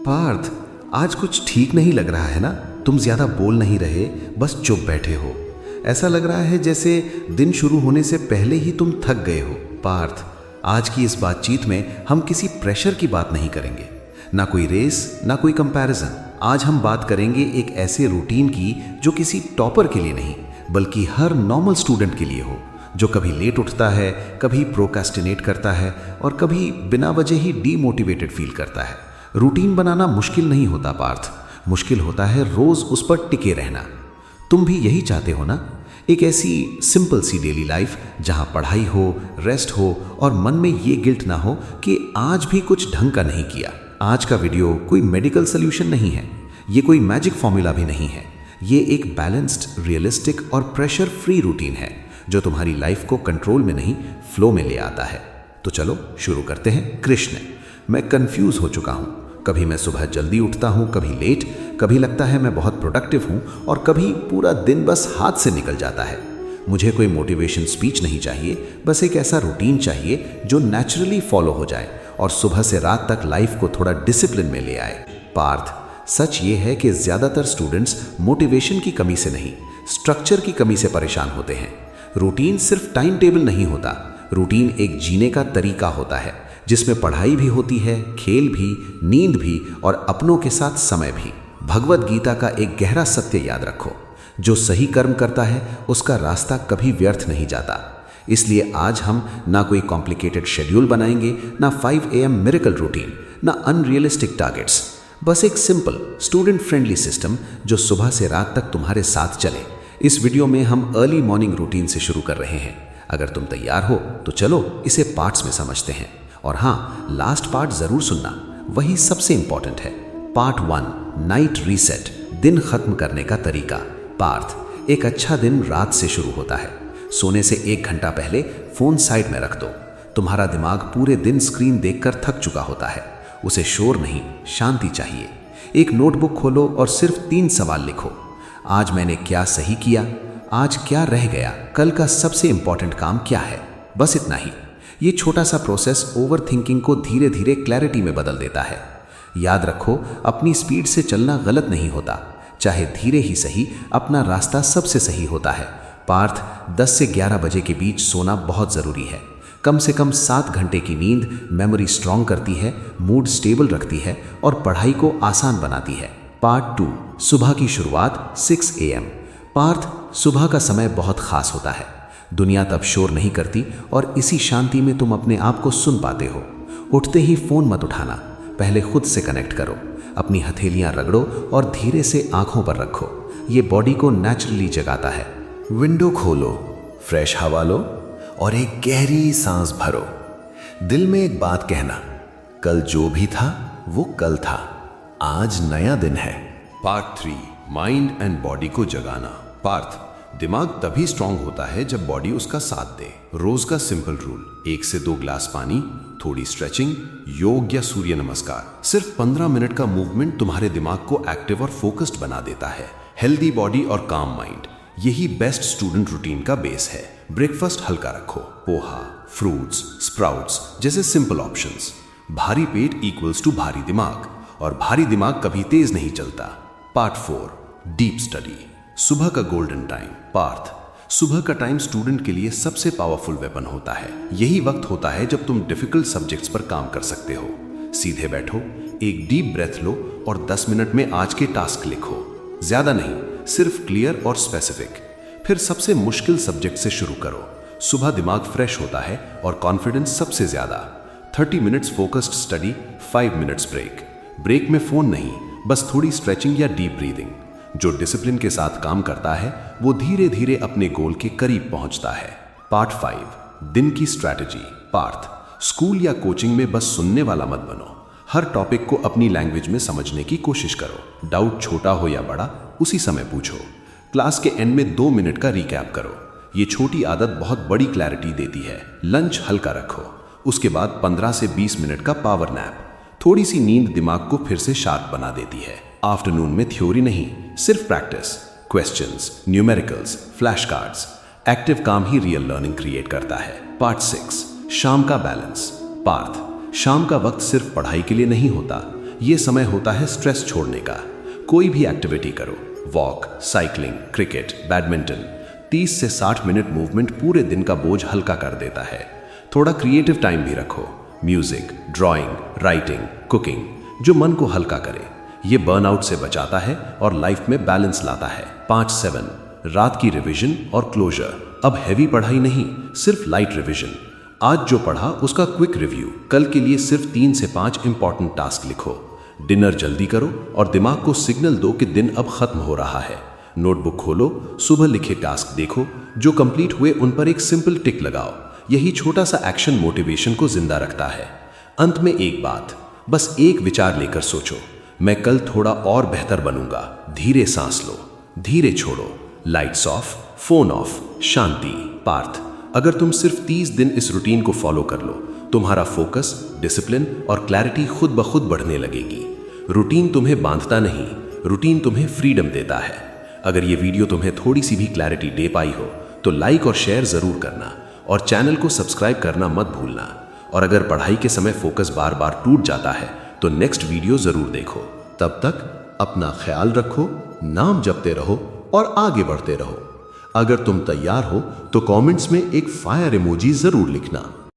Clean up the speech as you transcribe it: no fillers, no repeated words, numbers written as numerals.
पार्थ, आज कुछ ठीक नहीं लग रहा है ना? तुम ज्यादा बोल नहीं रहे, बस चुप बैठे हो। ऐसा लग रहा है जैसे दिन शुरू होने से पहले ही तुम थक गए हो। पार्थ, आज की इस बातचीत में हम किसी प्रेशर की बात नहीं करेंगे, ना कोई रेस, ना कोई कंपैरिजन। आज हम बात करेंगे एक ऐसे रूटीन की जो किसी टॉपर के लिए नहीं, बल्कि हर नॉर्मल स्टूडेंट के लिए हो, जो कभी लेट उठता है, कभी प्रोक्रेस्टिनेट करता है और कभी बिना वजह ही डीमोटिवेटेड फील करता है। रूटीन बनाना मुश्किल नहीं होता पार्थ, मुश्किल होता है रोज उस पर टिके रहना। तुम भी यही चाहते हो ना? एक ऐसी सिंपल सी डेली लाइफ जहां पढ़ाई हो, रेस्ट हो और मन में ये गिल्ट ना हो कि आज भी कुछ ढंग का नहीं किया। आज का वीडियो कोई मेडिकल सोल्यूशन नहीं है, ये कोई मैजिक फॉर्मूला भी नहीं है। ये एक बैलेंस्ड, रियलिस्टिक और प्रेशर फ्री रूटीन है जो तुम्हारी लाइफ को कंट्रोल में नहीं, फ्लो में ले आता है। तो चलो शुरू करते हैं। कृष्ण, मैं कंफ्यूज हो चुका हूँ। कभी मैं सुबह जल्दी उठता हूँ, कभी लेट, कभी लगता है मैं बहुत प्रोडक्टिव हूँ और कभी पूरा दिन बस हाथ से निकल जाता है। मुझे कोई मोटिवेशन स्पीच नहीं चाहिए, बस एक ऐसा रूटीन चाहिए जो नेचुरली फॉलो हो जाए और सुबह से रात तक लाइफ को थोड़ा डिसिप्लिन में ले आए। पार्थ, सच ये है कि ज़्यादातर स्टूडेंट्स मोटिवेशन की कमी से नहीं, स्ट्रक्चर की कमी से परेशान होते हैं। रूटीन सिर्फ टाइम टेबल नहीं होता, रूटीन एक जीने का तरीका होता है जिसमें पढ़ाई भी होती है, खेल भी, नींद भी और अपनों के साथ समय भी। भगवद गीता का एक गहरा सत्य याद रखो, जो सही कर्म करता है उसका रास्ता कभी व्यर्थ नहीं जाता। इसलिए आज हम ना कोई कॉम्प्लिकेटेड शेड्यूल बनाएंगे, ना 5 AM मिरेकल रूटीन, ना अनरियलिस्टिक टारगेट्स, बस एक सिंपल स्टूडेंट फ्रेंडली सिस्टम जो सुबह से रात तक तुम्हारे साथ चले। इस वीडियो में हम अर्ली मॉर्निंग रूटीन से शुरू कर रहे हैं। अगर तुम तैयार हो तो चलो इसे पार्ट्स में समझते हैं। और हाँ, लास्ट पार्ट जरूर सुनना, वही सबसे इंपॉर्टेंट है। पार्ट 1, नाइट रीसेट, दिन खत्म करने का तरीका। पार्थ, एक अच्छा दिन रात से शुरू होता है। सोने से 1 घंटा पहले फोन साइड में रख दो। तुम्हारा दिमाग पूरे दिन स्क्रीन देखकर थक चुका होता है, उसे शोर नहीं, शांति चाहिए। एक नोटबुक खोलो और सिर्फ 3 सवाल लिखो। आज मैंने क्या सही किया, आज क्या रह गया, कल का सबसे इंपॉर्टेंट काम क्या है, बस इतना ही। ये छोटा सा प्रोसेस ओवर थिंकिंग को धीरे धीरे क्लैरिटी में बदल देता है। याद रखो, अपनी स्पीड से चलना गलत नहीं होता, चाहे धीरे ही सही, अपना रास्ता सबसे सही होता है। पार्थ, 10 से 11 बजे के बीच सोना बहुत ज़रूरी है। कम से कम 7 घंटे की नींद मेमोरी स्ट्रांग करती है, मूड स्टेबल रखती है और पढ़ाई को आसान बनाती है। पार्ट 2, सुबह की शुरुआत 6 AM। पार्थ, सुबह का समय बहुत खास होता है। दुनिया तब शोर नहीं करती और इसी शांति में तुम अपने आप को सुन पाते हो। उठते ही फोन मत उठाना, पहले खुद से कनेक्ट करो, अपनी हथेलियां रगड़ो और धीरे से आंखों पर रखो। ये बॉडी को नेचुरली जगाता है। विंडो खोलो, फ्रेश हवा लो और एक गहरी सांस भरो। दिल में एक बात कहना, कल जो भी था वो कल था, आज नया दिन है। पार्ट 3, माइंड एंड बॉडी को जगाना। पार्थ, दिमाग तभी स्ट्रांग होता है जब बॉडी उसका साथ दे। रोज का सिंपल रूल, 1 से 2 ग्लास पानी, थोड़ी स्ट्रेचिंग, योग या सूर्य नमस्कार। सिर्फ 15 मिनट का मूवमेंट तुम्हारे दिमाग को एक्टिव और फोकस्ड बना देता है। हेल्दी बॉडी और काम माइंड, यही बेस्ट स्टूडेंट रूटीन का बेस है। ब्रेकफास्ट हल्का रखो, पोहा, फ्रूट्स, स्प्राउट्स जैसे सिंपल ऑप्शंस। भारी पेट इक्वल्स टू भारी दिमाग और भारी दिमाग कभी तेज नहीं चलता। पार्ट 4, डीप स्टडी, सुबह का गोल्डन टाइम। पार्थ, सुबह का टाइम स्टूडेंट के लिए सबसे पावरफुल वेपन होता है। यही वक्त होता है जब तुम डिफिकल्ट सब्जेक्ट्स पर काम कर सकते हो। सीधे बैठो, एक डीप ब्रेथ लो और 10 मिनट में आज के टास्क लिखो। ज्यादा नहीं, सिर्फ क्लियर और स्पेसिफिक। फिर सबसे मुश्किल सब्जेक्ट से शुरू करो। सुबह दिमाग फ्रेश होता है और कॉन्फिडेंस सबसे ज्यादा। 30 minutes focused study, 5 minutes break. Break में फोन नहीं, बस थोड़ी स्ट्रेचिंग या डीप ब्रीदिंग। जो डिसिप्लिन के साथ काम करता है वो धीरे धीरे अपने गोल के करीब पहुंचता है। पार्ट 5, दिन की स्ट्रैटेजी। पार्थ, स्कूल या कोचिंग में बस सुनने वाला मत बनो, हर टॉपिक को अपनी लैंग्वेज में समझने की कोशिश करो। डाउट छोटा हो या बड़ा, उसी समय पूछो। क्लास के एंड में 2 मिनट का रिकैप करो। ये छोटी आदत बहुत बड़ी क्लैरिटी देती है। लंच हल्का रखो, उसके बाद 15 से 20 मिनट का पावर नैप। थोड़ी सी नींद दिमाग को फिर से शार्प बना देती है। आफ्टरनून में थ्योरी नहीं, सिर्फ practice, questions, numericals, flash cards. Active काम ही रियल लर्निंग क्रिएट करता है। पार्ट 6, शाम का बैलेंस। पार्थ, शाम का वक्त सिर्फ पढ़ाई के लिए नहीं होता, ये समय होता है स्ट्रेस छोड़ने का। कोई भी एक्टिविटी करो, वॉक, साइकिलिंग, क्रिकेट, बैडमिंटन। 30 से 60 मिनट मूवमेंट पूरे दिन का बोझ हल्का कर देता है। थोड़ा क्रिएटिव टाइम भी रखो, म्यूजिक, ड्राइंग, राइटिंग, कुकिंग, जो मन को हल्का करे। ये बर्नआउट से बचाता है और लाइफ में बैलेंस लाता है। 5-7 रात की रिवीजन और क्लोजर। अब हैवी पढ़ाई नहीं, सिर्फ लाइट रिवीजन। आज जो पढ़ा उसका क्विक रिव्यू। कल के लिए सिर्फ 3 से 5 इंपॉर्टेंट टास्क लिखो। डिनर जल्दी करो और दिमाग को सिग्नल दो कि दिन अब खत्म हो रहा है। नोटबुक खोलो, सुबह लिखे टास्क देखो, जो कंप्लीट हुए उन पर एक सिंपल टिक लगाओ। यही छोटा सा एक्शन मोटिवेशन को जिंदा रखता है। अंत में एक बात, बस एक विचार लेकर सोचो, मैं कल थोड़ा और बेहतर बनूंगा। धीरे सांस लो, धीरे छोड़ो, लाइट्स ऑफ, फोन ऑफ, शांति। पार्थ, अगर तुम सिर्फ 30 दिन इस रूटीन को फॉलो कर लो, तुम्हारा फोकस, डिसिप्लिन और क्लैरिटी खुद ब खुद बढ़ने लगेगी। रूटीन तुम्हें बांधता नहीं, रूटीन तुम्हें फ्रीडम देता है। अगर ये वीडियो तुम्हें थोड़ी सी भी क्लैरिटी दे पाई हो तो लाइक और शेयर जरूर करना और चैनल को सब्सक्राइब करना मत भूलना। और अगर पढ़ाई के समय फोकस बार बार टूट जाता है तो नेक्स्ट वीडियो जरूर देखो। तब तक अपना ख्याल रखो, नाम जपते रहो और आगे बढ़ते रहो। अगर तुम तैयार हो तो कमेंट्स में एक फायर इमोजी जरूर लिखना।